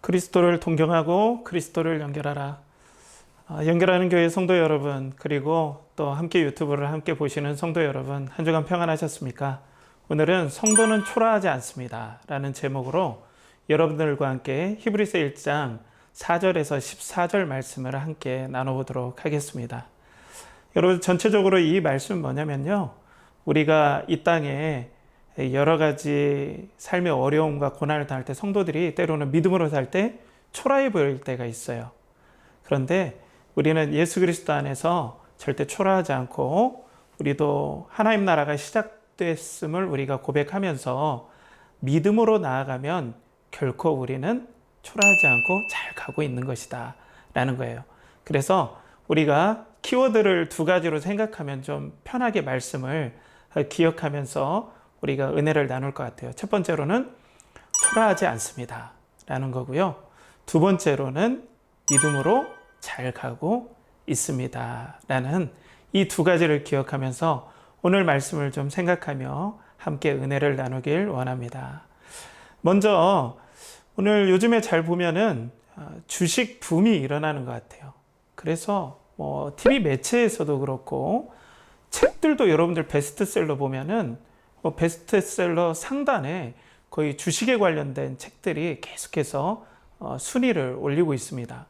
그리스도를 동경하고 그리스도를 연결하라. 연결하는 교회 성도 여러분, 그리고 또 함께 유튜브를 함께 보시는 성도 여러분, 한 주간 평안하셨습니까? 오늘은 성도는 초라하지 않습니다 라는 제목으로 여러분들과 함께 히브리서 1장 4절에서 14절 말씀을 함께 나눠보도록 하겠습니다. 여러분, 전체적으로 이 말씀은 뭐냐면요, 우리가 이 땅에 여러 가지 삶의 어려움과 고난을 당할 때 성도들이 때로는 믿음으로 살 때 초라해 보일 때가 있어요. 그런데 우리는 예수 그리스도 안에서 절대 초라하지 않고, 우리도 하나님 나라가 시작됐음을 우리가 고백하면서 믿음으로 나아가면 결코 우리는 초라하지 않고 잘 가고 있는 것이다 라는 거예요. 그래서 우리가 키워드를 두 가지로 생각하면 좀 편하게 말씀을 기억하면서 우리가 은혜를 나눌 것 같아요. 첫 번째로는 초라하지 않습니다 라는 거고요. 두 번째로는 믿음으로 잘 가고 있습니다 라는 이 두 가지를 기억하면서 오늘 말씀을 좀 생각하며 함께 은혜를 나누길 원합니다. 먼저 오늘 요즘에 잘 보면은 주식 붐이 일어나는 것 같아요. 그래서 TV 매체에서도 그렇고 책들도 여러분들 베스트셀러 보면은 베스트셀러 상단에 거의 주식에 관련된 책들이 계속해서 순위를 올리고 있습니다.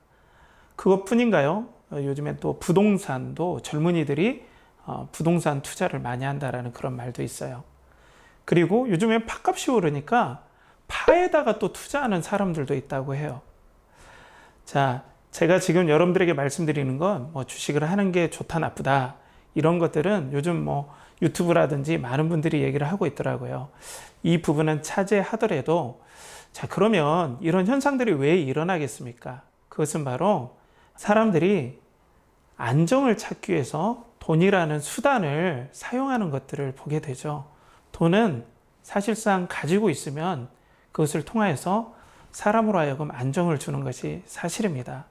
그것뿐인가요? 요즘엔 또 부동산도 젊은이들이 부동산 투자를 많이 한다라는 그런 말도 있어요. 그리고 요즘엔 팥값이 오르니까 파에다가 또 투자하는 사람들도 있다고 해요. 자, 제가 지금 여러분들에게 말씀드리는 건 주식을 하는 게 좋다 나쁘다 이런 것들은 요즘 유튜브라든지 많은 분들이 얘기를 하고 있더라고요. 이 부분은 차지하더라도, 자, 그러면 이런 현상들이 왜 일어나겠습니까? 그것은 바로 사람들이 안정을 찾기 위해서 돈이라는 수단을 사용하는 것들을 보게 되죠. 돈은 사실상 가지고 있으면 그것을 통하여서 사람으로 하여금 안정을 주는 것이 사실입니다.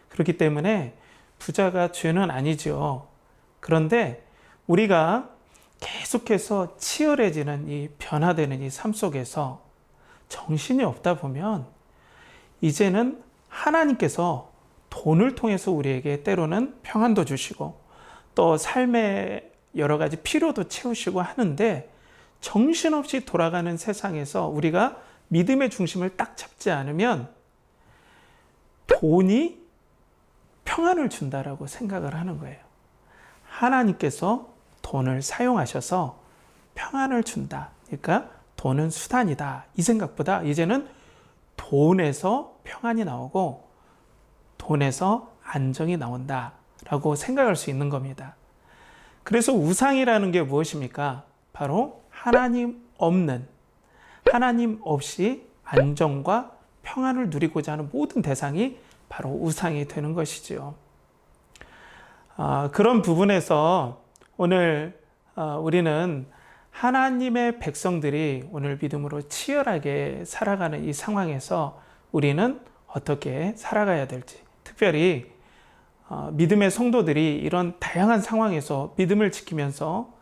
그렇기 때문에 부자가 죄는 아니죠. 그런데 우리가 계속해서 치열해지는 이 변화되는 이 삶 속에서 정신이 없다 보면 이제는 하나님께서 돈을 통해서 우리에게 때로는 평안도 주시고 또 삶의 여러 가지 필요도 채우시고 하는데, 정신없이 돌아가는 세상에서 우리가 믿음의 중심을 딱 잡지 않으면 돈이 평안을 준다라고 생각을 하는 거예요. 하나님께서 돈을 사용하셔서 평안을 준다. 그러니까 돈은 수단이다. 이 생각보다 이제는 돈에서 평안이 나오고 돈에서 안정이 나온다 라고 생각할 수 있는 겁니다. 그래서 우상이라는 게 무엇입니까? 바로 하나님 없는, 하나님 없이 안정과 평안을 누리고자 하는 모든 대상이 바로 우상이 되는 것이지요. 그런 부분에서 오늘 우리는 하나님의 백성들이 오늘 믿음으로 치열하게 살아가는 이 상황에서 우리는 어떻게 살아가야 될지, 특별히 믿음의 성도들이 이런 다양한 상황에서 믿음을 지키면서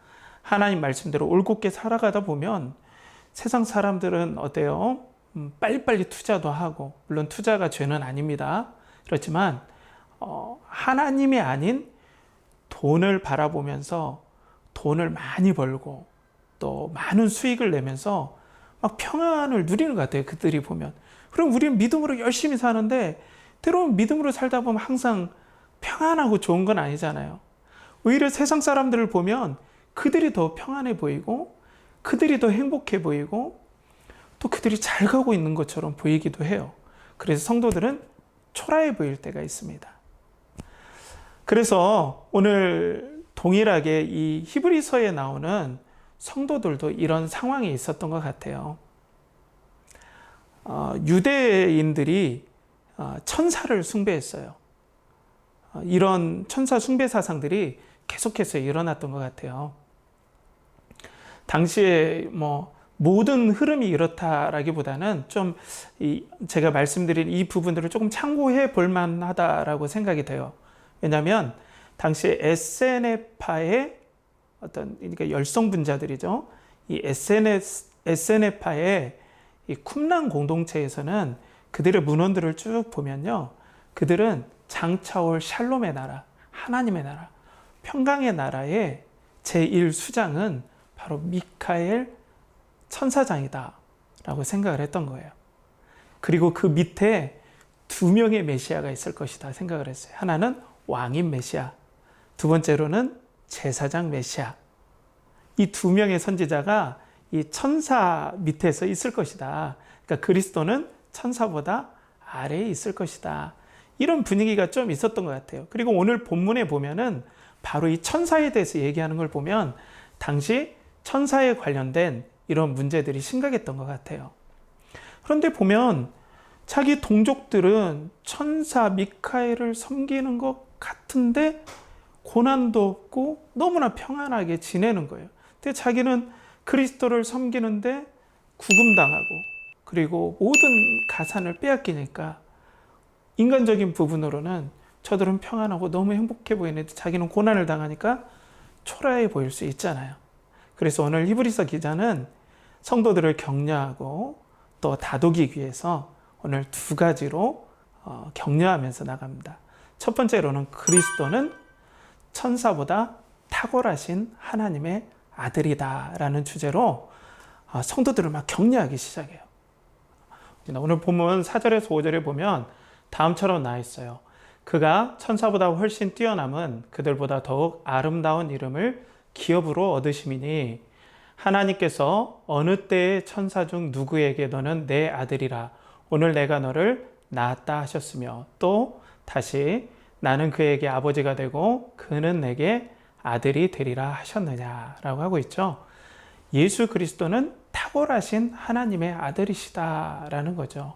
하나님 말씀대로 올곧게 살아가다 보면 세상 사람들은 어때요? 빨리빨리 투자도 하고, 물론 투자가 죄는 아닙니다. 그렇지만 하나님이 아닌 돈을 바라보면서 돈을 많이 벌고 또 많은 수익을 내면서 막 평안을 누리는 것 같아요. 그들이 보면. 그럼 우리는 믿음으로 열심히 사는데 때로는 믿음으로 살다 보면 항상 평안하고 좋은 건 아니잖아요. 오히려 세상 사람들을 보면 그들이 더 평안해 보이고 그들이 더 행복해 보이고 또 그들이 잘 가고 있는 것처럼 보이기도 해요. 그래서 성도들은 초라해 보일 때가 있습니다. 그래서 오늘 동일하게 이 히브리서에 나오는 성도들도 이런 상황이 있었던 것 같아요. 유대인들이 천사를 숭배했어요. 이런 천사 숭배 사상들이 계속해서 일어났던 것 같아요. 당시에 모든 흐름이 이렇다라기보다는 좀 제가 말씀드린 이 부분들을 조금 참고해 볼 만하다라고 생각이 돼요. 왜냐하면 당시에 SNF파의 그러니까 열성분자들이죠. 이 SNF파의 이 쿰란 공동체에서는 그들의 문헌들을 쭉 보면요, 그들은 장차올 샬롬의 나라, 하나님의 나라, 평강의 나라의 제1수장은 바로 미카엘 천사장이다 라고 생각을 했던 거예요. 그리고 그 밑에 2명의 메시아가 있을 것이다 생각을 했어요. 하나는 왕인 메시아, 두 번째로는 제사장 메시아. 이 2명의 선지자가 이 천사 밑에서 있을 것이다. 그러니까 그리스도는 천사보다 아래에 있을 것이다. 이런 분위기가 좀 있었던 것 같아요. 그리고 오늘 본문에 보면은 바로 이 천사에 대해서 얘기하는 걸 보면 당시 천사에 관련된 이런 문제들이 심각했던 것 같아요. 그런데 보면 자기 동족들은 천사 미카엘을 섬기는 것 같은데 고난도 없고 너무나 평안하게 지내는 거예요. 근데 자기는 그리스도를 섬기는데 구금당하고 그리고 모든 가산을 빼앗기니까 인간적인 부분으로는 저들은 평안하고 너무 행복해 보이는데 자기는 고난을 당하니까 초라해 보일 수 있잖아요. 그래서 오늘 히브리서 기자는 성도들을 격려하고 또 다독이기 위해서 오늘 2가지로 격려하면서 나갑니다. 첫 번째로는 그리스도는 천사보다 탁월하신 하나님의 아들이다 라는 주제로 성도들을 막 격려하기 시작해요. 오늘 본문 4절에서 5절에 보면 다음처럼 나와 있어요. 그가 천사보다 훨씬 뛰어남은 그들보다 더욱 아름다운 이름을 기업으로 얻으심이니 하나님께서 어느 때의 천사 중 누구에게 너는 내 아들이라 오늘 내가 너를 낳았다 하셨으며 또 다시 나는 그에게 아버지가 되고 그는 내게 아들이 되리라 하셨느냐라고 하고 있죠. 예수 그리스도는 탁월하신 하나님의 아들이시다라는 거죠.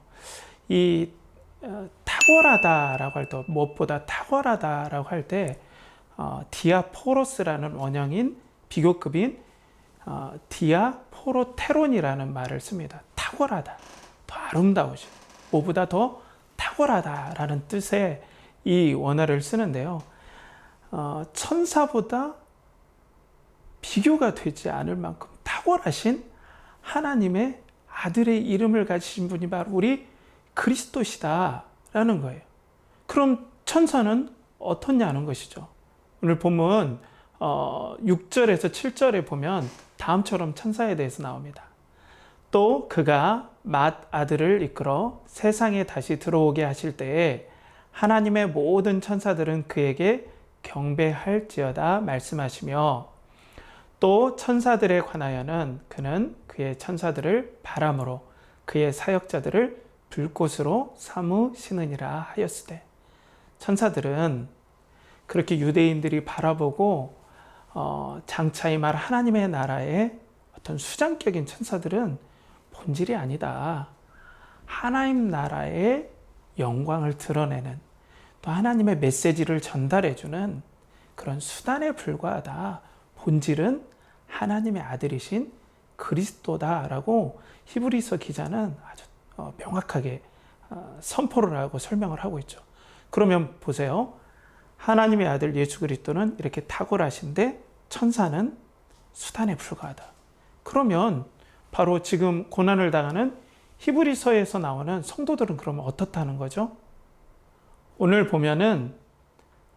이 탁월하다라고 할 때 무엇보다 탁월하다라고 할 때 디아포로스라는 원형인 비교급인 디아포로테론이라는 말을 씁니다. 탁월하다, 더 아름다우신, 뭐보다 더 탁월하다라는 뜻의 이 원어를 쓰는데요. 천사보다 비교가 되지 않을 만큼 탁월하신 하나님의 아들의 이름을 가지신 분이 바로 우리 그리스도시다라는 거예요. 그럼 천사는 어떻냐는 것이죠. 오늘 본문 6절에서 7절에 보면 다음처럼 천사에 대해서 나옵니다. 또 그가 맏아들을 이끌어 세상에 다시 들어오게 하실 때에 하나님의 모든 천사들은 그에게 경배할지어다 말씀하시며 또 천사들에 관하여는 그는 그의 천사들을 바람으로 그의 사역자들을 불꽃으로 삼으시느니라 하였으되 천사들은 그렇게 유대인들이 바라보고 장차히 말 하나님의 나라의 어떤 수장격인 천사들은 본질이 아니다. 하나님 나라의 영광을 드러내는 또 하나님의 메시지를 전달해주는 그런 수단에 불과하다. 본질은 하나님의 아들이신 그리스도다라고 히브리서 기자는 아주 명확하게 선포를 하고 설명을 하고 있죠. 그러면 보세요. 하나님의 아들 예수 그리스도는 이렇게 탁월하신데 천사는 수단에 불과하다. 그러면 바로 지금 고난을 당하는 히브리서에서 나오는 성도들은 그러면 어떻다는 거죠? 오늘 보면은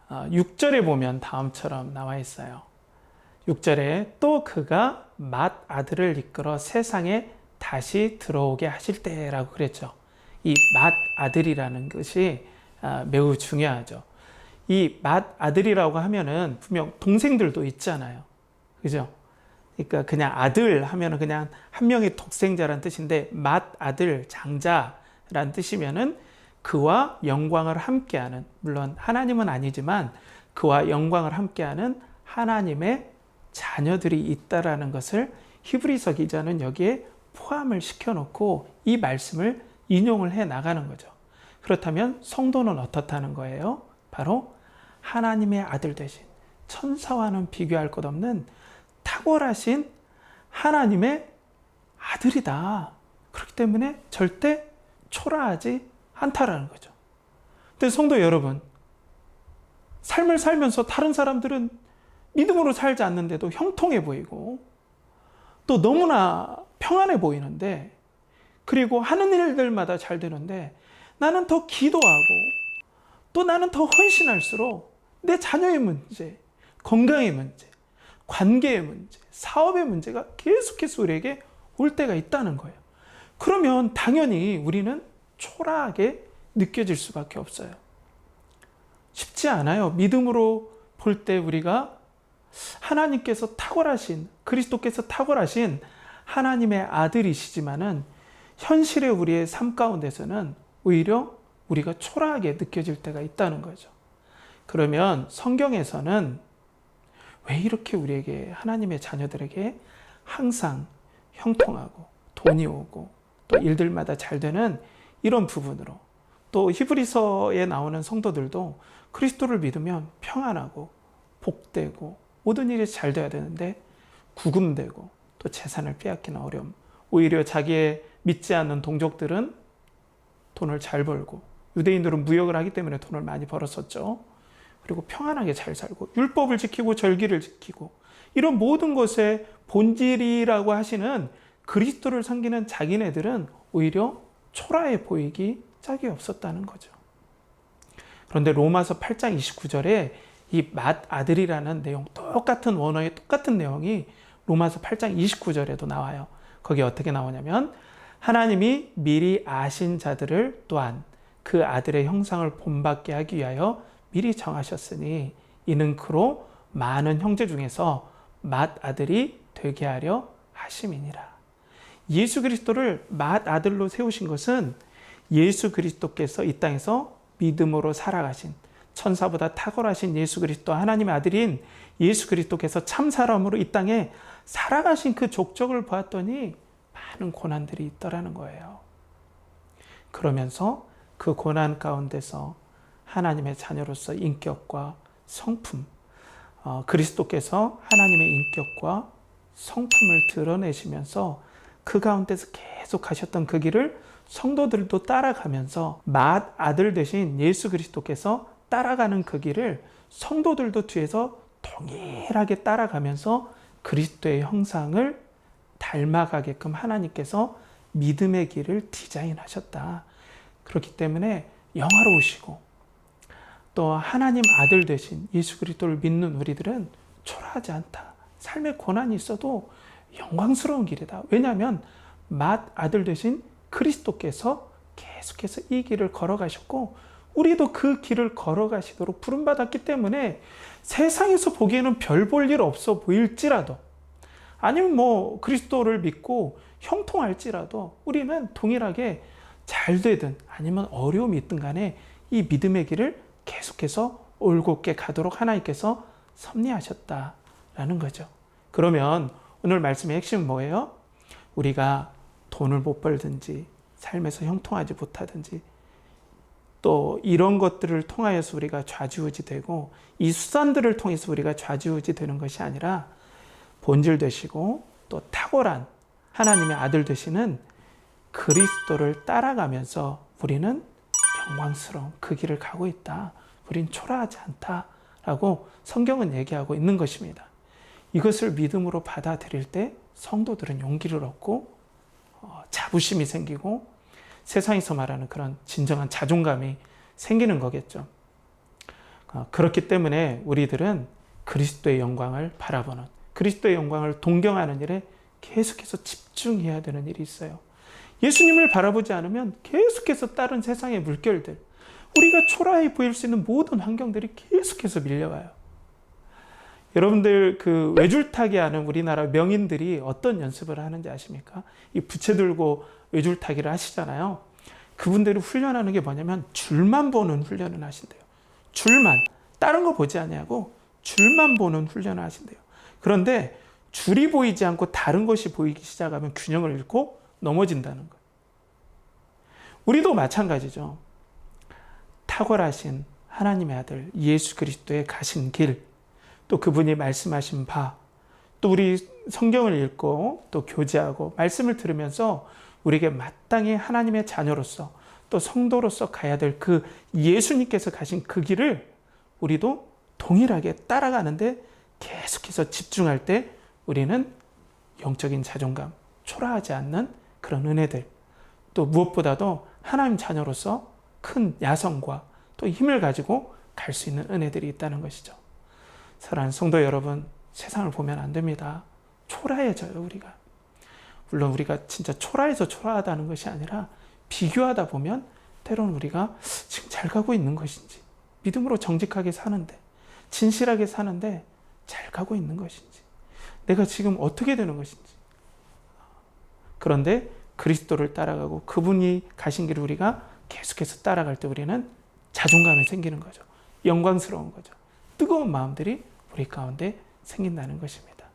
6절에 보면 다음처럼 나와 있어요. 6절에 또 그가 맏아들을 이끌어 세상에 다시 들어오게 하실 때라고 그랬죠. 이 맏아들이라는 것이 매우 중요하죠. 이 맏아들이라고 하면은 분명 동생들도 있잖아요. 그죠? 그러니까 그냥 아들 하면은 그냥 한 명의 독생자란 뜻인데 맏아들, 장자란 뜻이면은 그와 영광을 함께하는, 물론 하나님은 아니지만 그와 영광을 함께하는 하나님의 자녀들이 있다라는 것을 히브리서 기자는 여기에 포함을 시켜놓고 이 말씀을 인용을 해 나가는 거죠. 그렇다면 성도는 어떻다는 거예요? 바로 하나님의 아들 되신 천사와는 비교할 것 없는 탁월하신 하나님의 아들이다. 그렇기 때문에 절대 초라하지 않다라는 거죠. 근데 성도 여러분, 삶을 살면서 다른 사람들은 믿음으로 살지 않는데도 형통해 보이고 또 너무나 평안해 보이는데, 그리고 하는 일들마다 잘 되는데, 나는 더 기도하고 또 나는 더 헌신할수록 내 자녀의 문제, 건강의 문제, 관계의 문제, 사업의 문제가 계속해서 우리에게 올 때가 있다는 거예요. 그러면 당연히 우리는 초라하게 느껴질 수밖에 없어요. 쉽지 않아요. 믿음으로 볼 때 우리가 하나님께서 탁월하신, 그리스도께서 탁월하신 하나님의 아들이시지만은 현실의 우리의 삶 가운데서는 오히려 우리가 초라하게 느껴질 때가 있다는 거죠. 그러면 성경에서는 왜 이렇게 우리에게, 하나님의 자녀들에게 항상 형통하고 돈이 오고 또 일들마다 잘 되는 이런 부분으로, 또 히브리서에 나오는 성도들도 그리스도를 믿으면 평안하고 복되고 모든 일이 잘 돼야 되는데 구금되고 또 재산을 빼앗기는 어려움, 오히려 자기의 믿지 않는 동족들은 돈을 잘 벌고, 유대인들은 무역을 하기 때문에 돈을 많이 벌었었죠. 그리고 평안하게 잘 살고 율법을 지키고 절기를 지키고 이런 모든 것의 본질이라고 하시는 그리스도를 섬기는 자기네들은 오히려 초라해 보이기 짝이 없었다는 거죠. 그런데 로마서 8장 29절에 이 맏아들이라는 내용, 똑같은 원어의 똑같은 내용이 로마서 8장 29절에도 나와요. 거기 어떻게 나오냐면, 하나님이 미리 아신 자들을 또한 그 아들의 형상을 본받게 하기 위하여 미리 정하셨으니 이는 그로 많은 형제 중에서 맏아들이 되게 하려 하심이니라. 예수 그리스도를 맏아들로 세우신 것은 예수 그리스도께서 이 땅에서 믿음으로 살아가신, 천사보다 탁월하신 예수 그리스도, 하나님의 아들인 예수 그리스도께서 참 사람으로 이 땅에 살아가신 그 족적을 보았더니 많은 고난들이 있더라는 거예요. 그러면서 그 고난 가운데서 하나님의 자녀로서 인격과 성품, 그리스도께서 하나님의 인격과 성품을 드러내시면서 그 가운데서 계속 가셨던 그 길을 성도들도 따라가면서 맏아들 되신 예수 그리스도께서 따라가는 그 길을 성도들도 뒤에서 동일하게 따라가면서 그리스도의 형상을 닮아가게끔 하나님께서 믿음의 길을 디자인하셨다. 그렇기 때문에 영화로우시고 또 하나님 아들 되신 예수 그리스도를 믿는 우리들은 초라하지 않다. 삶의 고난이 있어도 영광스러운 길이다. 왜냐하면 맏아들 되신 그리스도께서 계속해서 이 길을 걸어가셨고 우리도 그 길을 걸어가시도록 부름받았기 때문에 세상에서 보기에는 별 볼 일 없어 보일지라도, 아니면 그리스도를 믿고 형통할지라도 우리는 동일하게 잘 되든 아니면 어려움이 있든 간에 이 믿음의 길을 계속해서 올곧게 가도록 하나님께서 섭리하셨다라는 거죠. 그러면 오늘 말씀의 핵심은 뭐예요? 우리가 돈을 못 벌든지 삶에서 형통하지 못하든지 또 이런 것들을 통하여서 우리가 좌지우지되고 이 수단들을 통해서 우리가 좌지우지되는 것이 아니라 본질 되시고 또 탁월한 하나님의 아들 되시는 그리스도를 따라가면서 우리는 영광스러운 그 길을 가고 있다. 우린 초라하지 않다라고 성경은 얘기하고 있는 것입니다. 이것을 믿음으로 받아들일 때 성도들은 용기를 얻고 자부심이 생기고 세상에서 말하는 그런 진정한 자존감이 생기는 거겠죠. 그렇기 때문에 우리들은 그리스도의 영광을 바라보는, 그리스도의 영광을 동경하는 일에 계속해서 집중해야 되는 일이 있어요. 예수님을 바라보지 않으면 계속해서 다른 세상의 물결들, 우리가 초라해 보일 수 있는 모든 환경들이 계속해서 밀려와요. 여러분들 그 외줄타기 하는 우리나라 명인들이 어떤 연습을 하는지 아십니까? 이 부채 들고 외줄타기를 하시잖아요. 그분들이 훈련하는 게 뭐냐면 줄만 보는 훈련을 하신대요. 줄만, 다른 거 보지 않냐고 줄만 보는 훈련을 하신대요. 그런데 줄이 보이지 않고 다른 것이 보이기 시작하면 균형을 잃고 넘어진다는 거예요. 우리도 마찬가지죠. 탁월하신 하나님의 아들 예수 그리스도의 가신 길, 또 그분이 말씀하신 바, 또 우리 성경을 읽고 또 교제하고 말씀을 들으면서 우리에게 마땅히 하나님의 자녀로서 또 성도로서 가야 될 그 예수님께서 가신 그 길을 우리도 동일하게 따라가는데 계속해서 집중할 때 우리는 영적인 자존감, 초라하지 않는 그런 은혜들, 또 무엇보다도 하나님 자녀로서 큰 야성과 또 힘을 가지고 갈 수 있는 은혜들이 있다는 것이죠. 사랑하는 성도 여러분, 세상을 보면 안 됩니다. 초라해져요, 우리가. 물론 우리가 진짜 초라해서 초라하다는 것이 아니라 비교하다 보면 때로는 우리가 지금 잘 가고 있는 것인지, 믿음으로 정직하게 사는데, 진실하게 사는데 잘 가고 있는 것인지, 내가 지금 어떻게 되는 것인지. 그런데 그리스도를 따라가고 그분이 가신 길을 우리가 계속해서 따라갈 때 우리는 자존감이 생기는 거죠. 영광스러운 거죠. 뜨거운 마음들이 우리 가운데 생긴다는 것입니다.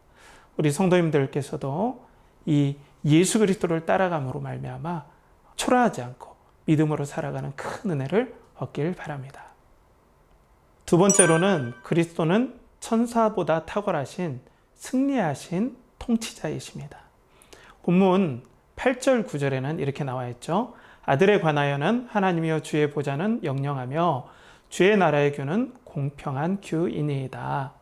우리 성도님들께서도 이 예수 그리스도를 따라감으로 말미암아 초라하지 않고 믿음으로 살아가는 큰 은혜를 얻길 바랍니다. 두 번째로는 그리스도는 천사보다 탁월하신 승리하신 통치자이십니다. 본문 8절 9절에는 이렇게 나와 있죠. 아들에 관하여는 하나님이여 주의 보좌는 영영하며 주의 나라의 규는 공평한 규이니이다.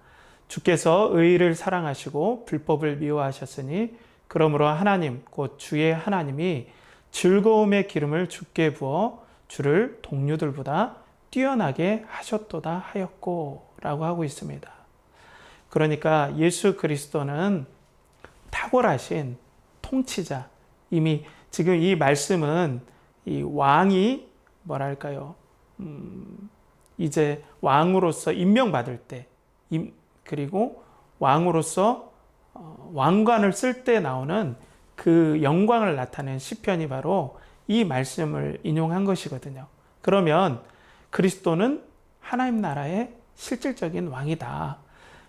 주께서 의를 사랑하시고 불법을 미워하셨으니 그러므로 하나님 곧 주의 하나님이 즐거움의 기름을 주께 부어 주를 동료들보다 뛰어나게 하셨도다 하였고 라고 하고 있습니다. 그러니까 예수 그리스도는 탁월하신 통치자, 이미 지금 이 말씀은 이 왕이 뭐랄까요, 이제 왕으로서 임명받을 때, 그리고 왕으로서 왕관을 쓸 때 나오는 그 영광을 나타낸 시편이 바로 이 말씀을 인용한 것이거든요. 그러면 그리스도는 하나님 나라의 실질적인 왕이다.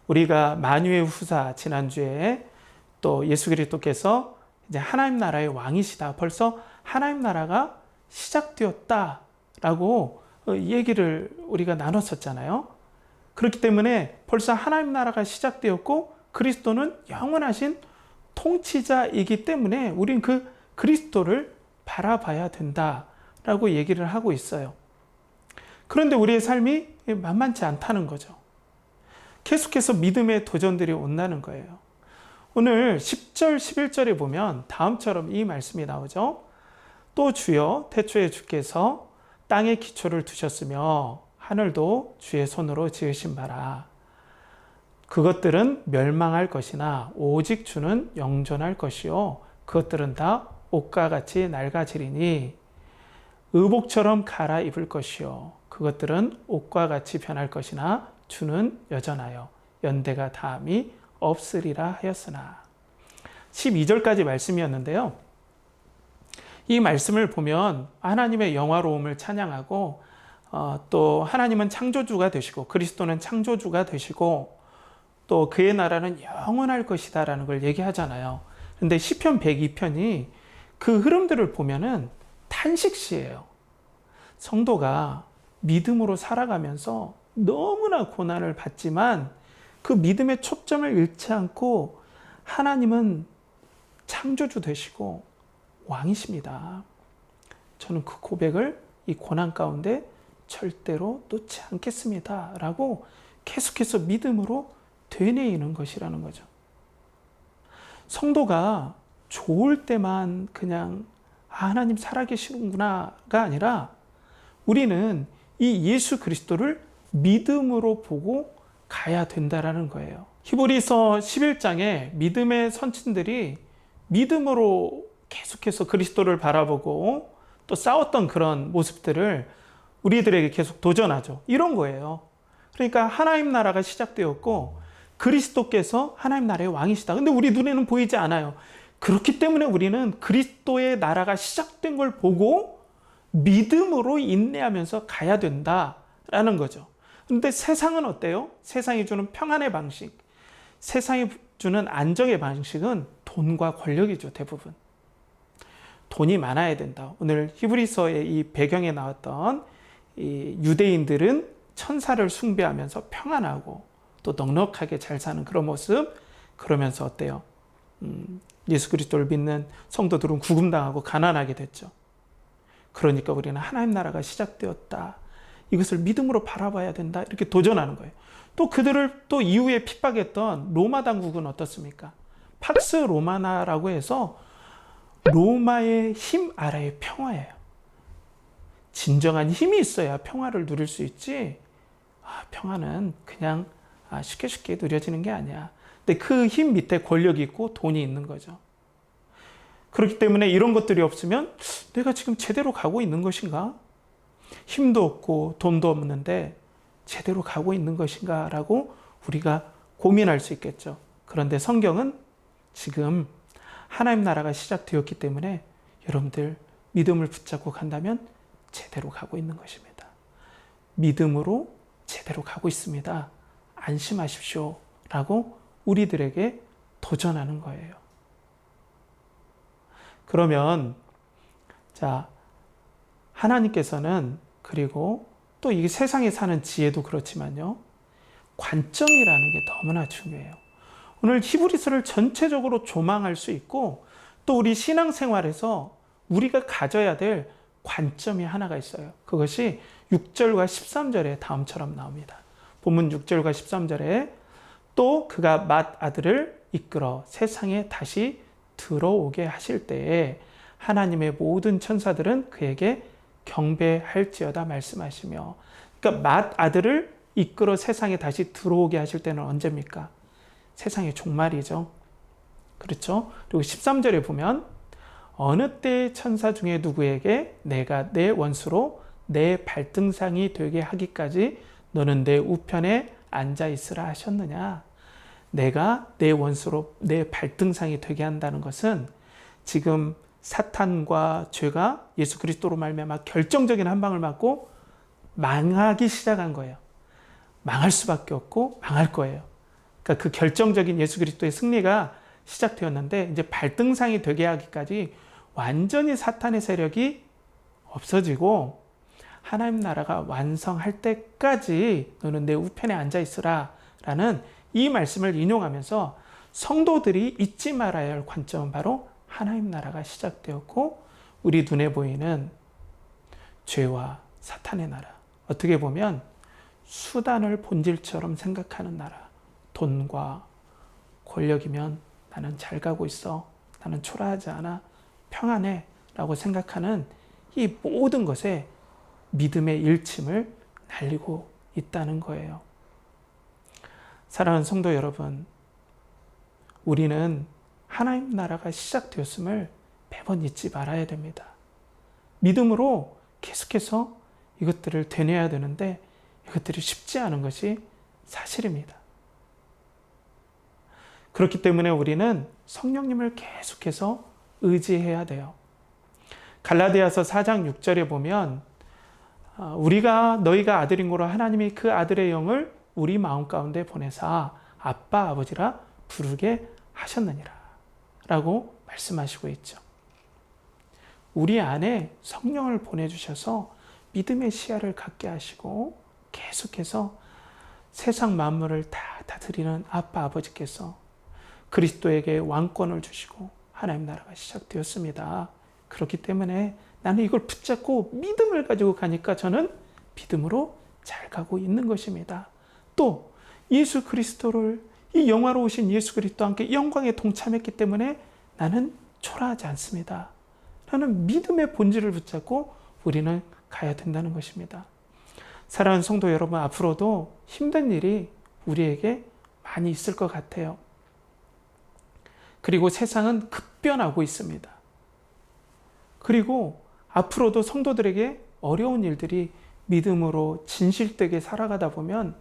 우리가 만유의 후사 지난주에 또 예수 그리스도께서 이제 하나님 나라의 왕이시다. 벌써 하나님 나라가 시작되었다라고 얘기를 우리가 나눴었잖아요. 그렇기 때문에 벌써 하나님 나라가 시작되었고 그리스도는 영원하신 통치자이기 때문에 우린 그 그리스도를 바라봐야 된다라고 얘기를 하고 있어요. 그런데 우리의 삶이 만만치 않다는 거죠. 계속해서 믿음의 도전들이 온다는 거예요. 오늘 10절, 11절에 보면 다음처럼 이 말씀이 나오죠. 또 주여 태초에 주께서 땅에 기초를 두셨으며 하늘도 주의 손으로 지으신 바라. 그것들은 멸망할 것이나 오직 주는 영존할 것이요 그것들은 다 옷과 같이 낡아지리니 의복처럼 갈아입을 것이요 그것들은 옷과 같이 변할 것이나 주는 여전하여 연대가 다함이 없으리라 하였으나. 12절까지 말씀이었는데요. 이 말씀을 보면 하나님의 영화로움을 찬양하고 또 하나님은 창조주가 되시고 그리스도는 창조주가 되시고 또 그의 나라는 영원할 것이다 라는 걸 얘기하잖아요. 그런데 시편 102편이 그 흐름들을 보면은 탄식시예요. 성도가 믿음으로 살아가면서 너무나 고난을 받지만 그 믿음의 초점을 잃지 않고 하나님은 창조주 되시고 왕이십니다. 저는 그 고백을 이 고난 가운데 절대로 놓지 않겠습니다 라고 계속해서 믿음으로 되뇌이는 것이라는 거죠. 성도가 좋을 때만 그냥 하나님 살아계시는구나가 아니라 우리는 이 예수 그리스도를 믿음으로 보고 가야 된다라는 거예요. 히브리서 11장에 믿음의 선친들이 믿음으로 계속해서 그리스도를 바라보고 또 싸웠던 그런 모습들을 우리들에게 계속 도전하죠. 이런 거예요. 그러니까 하나님 나라가 시작되었고 그리스도께서 하나님 나라의 왕이시다. 근데 우리 눈에는 보이지 않아요. 그렇기 때문에 우리는 그리스도의 나라가 시작된 걸 보고 믿음으로 인내하면서 가야 된다라는 거죠. 근데 세상은 어때요? 세상이 주는 평안의 방식, 세상이 주는 안정의 방식은 돈과 권력이죠, 대부분. 돈이 많아야 된다. 오늘 히브리서의 이 배경에 나왔던 이 유대인들은 천사를 숭배하면서 평안하고 또 넉넉하게 잘 사는 그런 모습. 그러면서 어때요? 예수 그리스도를 믿는 성도들은 구금당하고 가난하게 됐죠. 그러니까 우리는 하나님 나라가 시작되었다. 이것을 믿음으로 바라봐야 된다. 이렇게 도전하는 거예요. 또 그들을 또 이후에 핍박했던 로마 당국은 어떻습니까? 팍스 로마나라고 해서 로마의 힘 아래의 평화예요. 진정한 힘이 있어야 평화를 누릴 수 있지. 평화는 그냥 쉽게 쉽게 누려지는 게 아니야. 근데 그 힘 밑에 권력이 있고 돈이 있는 거죠. 그렇기 때문에 이런 것들이 없으면 내가 지금 제대로 가고 있는 것인가? 힘도 없고 돈도 없는데 제대로 가고 있는 것인가? 라고 우리가 고민할 수 있겠죠. 그런데 성경은 지금 하나님 나라가 시작되었기 때문에 여러분들 믿음을 붙잡고 간다면 제대로 가고 있는 것입니다. 믿음으로 제대로 가고 있습니다. 안심하십시오. 라고 우리들에게 도전하는 거예요. 그러면 자, 하나님께서는 그리고 또 이 세상에 사는 지혜도 그렇지만요. 관점이라는 게 너무나 중요해요. 오늘 히브리서를 전체적으로 조망할 수 있고 또 우리 신앙생활에서 우리가 가져야 될 관점이 하나가 있어요. 그것이 6절과 13절에 다음처럼 나옵니다. 본문 6절과 13절에 또 그가 맏 아들을 이끌어 세상에 다시 들어오게 하실 때에 하나님의 모든 천사들은 그에게 경배할지어다 말씀하시며, 그러니까 맏 아들을 이끌어 세상에 다시 들어오게 하실 때는 언제입니까? 세상의 종말이죠. 그렇죠? 그리고 13절에 보면 어느 때의 천사 중에 누구에게 내가 내 원수로 내 발등상이 되게 하기까지 너는 내 우편에 앉아 있으라 하셨느냐? 내가 내 원수로 내 발등상이 되게 한다는 것은 지금 사탄과 죄가 예수 그리스도로 말미암아 결정적인 한 방을 맞고 망하기 시작한 거예요. 망할 수밖에 없고 망할 거예요. 그러니까 그 결정적인 예수 그리스도의 승리가 시작되었는데 이제 발등상이 되게 하기까지 완전히 사탄의 세력이 없어지고 하나님 나라가 완성할 때까지 너는 내 우편에 앉아 있으라 라는 이 말씀을 인용하면서 성도들이 잊지 말아야 할 관점은 바로 하나님 나라가 시작되었고 우리 눈에 보이는 죄와 사탄의 나라, 어떻게 보면 수단을 본질처럼 생각하는 나라, 돈과 권력이면 나는 잘 가고 있어, 나는 초라하지 않아, 평안해 라고 생각하는 이 모든 것에 믿음의 일침을 날리고 있다는 거예요. 사랑하는 성도 여러분, 우리는 하나님 나라가 시작되었음을 매번 잊지 말아야 됩니다. 믿음으로 계속해서 이것들을 되뇌어야 되는데 이것들이 쉽지 않은 것이 사실입니다. 그렇기 때문에 우리는 성령님을 계속해서 의지해야 돼요. 갈라디아서 4장 6절에 보면 우리가 너희가 아들인 고로 하나님이 그 아들의 영을 우리 마음 가운데 보내사 아빠 아버지라 부르게 하셨느니라 라고 말씀하시고 있죠. 우리 안에 성령을 보내주셔서 믿음의 시야를 갖게 하시고 계속해서 세상 만물을 다 다스리는 아빠 아버지께서 그리스도에게 왕권을 주시고 하나님 나라가 시작되었습니다. 그렇기 때문에 나는 이걸 붙잡고 믿음을 가지고 가니까 저는 믿음으로 잘 가고 있는 것입니다. 또 예수 그리스도를 이 영화로우신 예수 그리스도와 함께 영광에 동참했기 때문에 나는 초라하지 않습니다. 나는 믿음의 본질을 붙잡고 우리는 가야 된다는 것입니다. 사랑하는 성도 여러분, 앞으로도 힘든 일이 우리에게 많이 있을 것 같아요. 그리고 세상은 급변하고 있습니다. 그리고 앞으로도 성도들에게 어려운 일들이 믿음으로 진실되게 살아가다 보면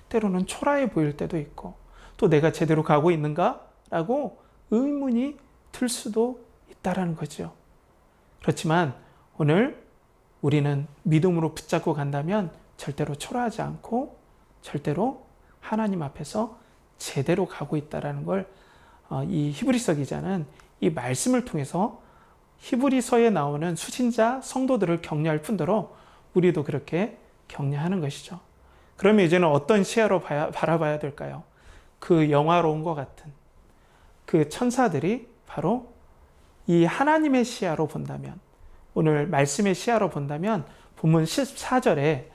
때로는 초라해 보일 때도 있고 또 내가 제대로 가고 있는가? 라고 의문이 들 수도 있다는 거죠. 그렇지만 오늘 우리는 믿음으로 붙잡고 간다면 절대로 초라하지 않고 절대로 하나님 앞에서 제대로 가고 있다는 걸 이 히브리서 기자는 이 말씀을 통해서 히브리서에 나오는 수신자 성도들을 격려할 뿐더러 우리도 그렇게 격려하는 것이죠. 그러면 이제는 어떤 시야로 바라봐야 될까요? 그 영화로운 것 같은 그 천사들이 바로 이 하나님의 시야로 본다면, 오늘 말씀의 시야로 본다면 본문 14절에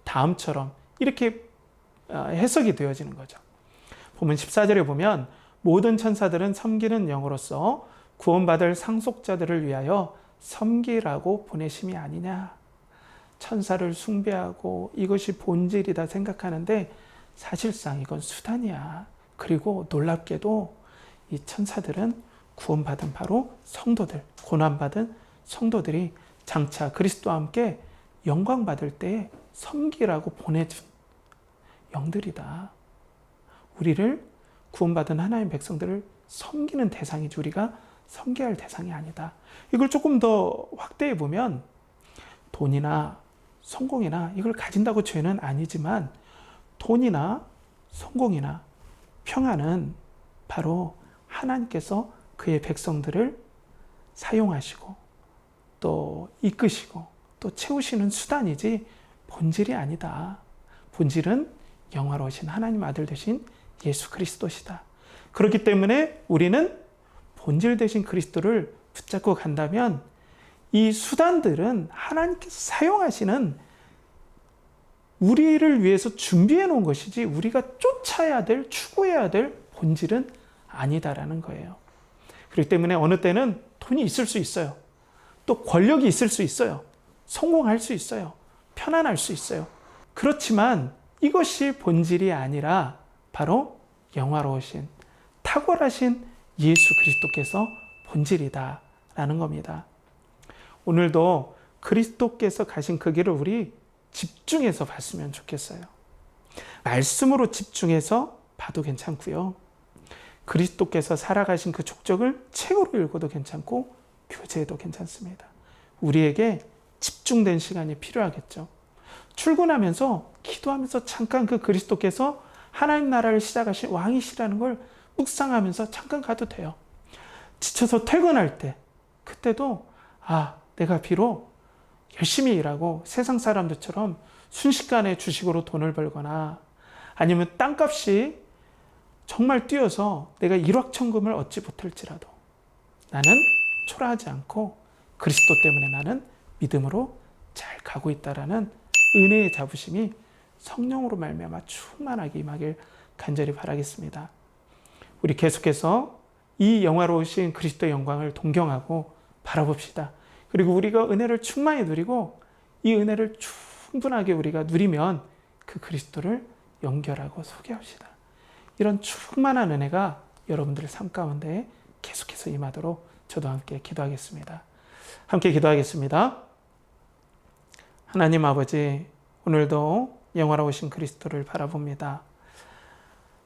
다음처럼 이렇게 해석이 되어지는 거죠. 본문 14절에 보면 모든 천사들은 섬기는 영으로서 구원받을 상속자들을 위하여 섬기라고 보내심이 아니냐. 천사를 숭배하고 이것이 본질이다 생각하는데 사실상 이건 수단이야. 그리고 놀랍게도 이 천사들은 구원받은 바로 성도들, 고난받은 성도들이 장차 그리스도와 함께 영광받을 때에 섬기라고 보내준 영들이다. 우리를 구원받은 하나님 백성들을 섬기는 대상이지 우리가 섬겨야 할 대상이 아니다. 이걸 조금 더 확대해 보면 돈이나 성공이나 이걸 가진다고 죄는 아니지만 돈이나 성공이나 평안은 바로 하나님께서 그의 백성들을 사용하시고 또 이끄시고 또 채우시는 수단이지 본질이 아니다. 본질은 영화로우신 하나님 아들 되신 예수 그리스도시다. 그렇기 때문에 우리는 본질 되신 그리스도를 붙잡고 간다면 이 수단들은 하나님께서 사용하시는 우리를 위해서 준비해 놓은 것이지 우리가 쫓아야 될, 추구해야 될 본질은 아니다라는 거예요. 그렇기 때문에 어느 때는 돈이 있을 수 있어요. 또 권력이 있을 수 있어요. 성공할 수 있어요. 편안할 수 있어요. 그렇지만 이것이 본질이 아니라 바로 영화로우신, 탁월하신 예수 그리스도께서 본질이다라는 겁니다. 오늘도 그리스도께서 가신 그 길을 우리 집중해서 봤으면 좋겠어요. 말씀으로 집중해서 봐도 괜찮고요. 그리스도께서 살아가신 그 족적을 책으로 읽어도 괜찮고 교재해도 괜찮습니다. 우리에게 집중된 시간이 필요하겠죠. 출근하면서 기도하면서 잠깐 그 그리스도께서 하나님 나라를 시작하신 왕이시라는 걸 묵상하면서 잠깐 가도 돼요. 지쳐서 퇴근할 때 그때도 내가 비록 열심히 일하고 세상 사람들처럼 순식간에 주식으로 돈을 벌거나 아니면 땅값이 정말 뛰어서 내가 일확천금을 얻지 못할지라도 나는 초라하지 않고 그리스도 때문에 나는 믿음으로 잘 가고 있다라는 은혜의 자부심이 성령으로 말미암아 충만하게 임하길 간절히 바라겠습니다. 우리 계속해서 이 영화로우신 그리스도의 영광을 동경하고 바라봅시다. 그리고 우리가 은혜를 충만히 누리고 이 은혜를 충분하게 우리가 누리면 그 그리스도를 연결하고 소개합시다. 이런 충만한 은혜가 여러분들의 삶 가운데 계속해서 임하도록 저도 함께 기도하겠습니다. 함께 기도하겠습니다. 하나님 아버지, 오늘도 영화로우신 그리스도를 바라봅니다.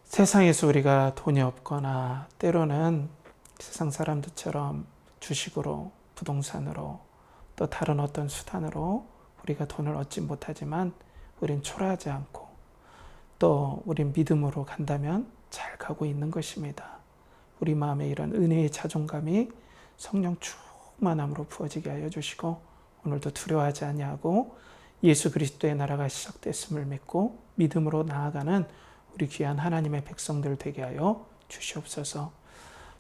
세상에서 우리가 돈이 없거나 때로는 세상 사람들처럼 주식으로, 부동산으로, 또 다른 어떤 수단으로 우리가 돈을 얻지 못하지만 우린 초라하지 않고 또 우린 믿음으로 간다면 잘 가고 있는 것입니다. 우리 마음에 이런 은혜의 자존감이 성령 충만함으로 부어지게 하여 주시고 오늘도 두려워하지 아니하고 예수 그리스도의 나라가 시작됐음을 믿고 믿음으로 나아가는 우리 귀한 하나님의 백성들 되게 하여 주시옵소서.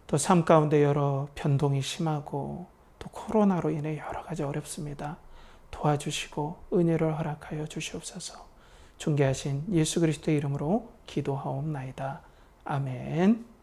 또 삶 가운데 여러 변동이 심하고 또 코로나로 인해 여러 가지 어렵습니다. 도와주시고 은혜를 허락하여 주시옵소서. 존귀하신 예수 그리스도의 이름으로 기도하옵나이다. 아멘.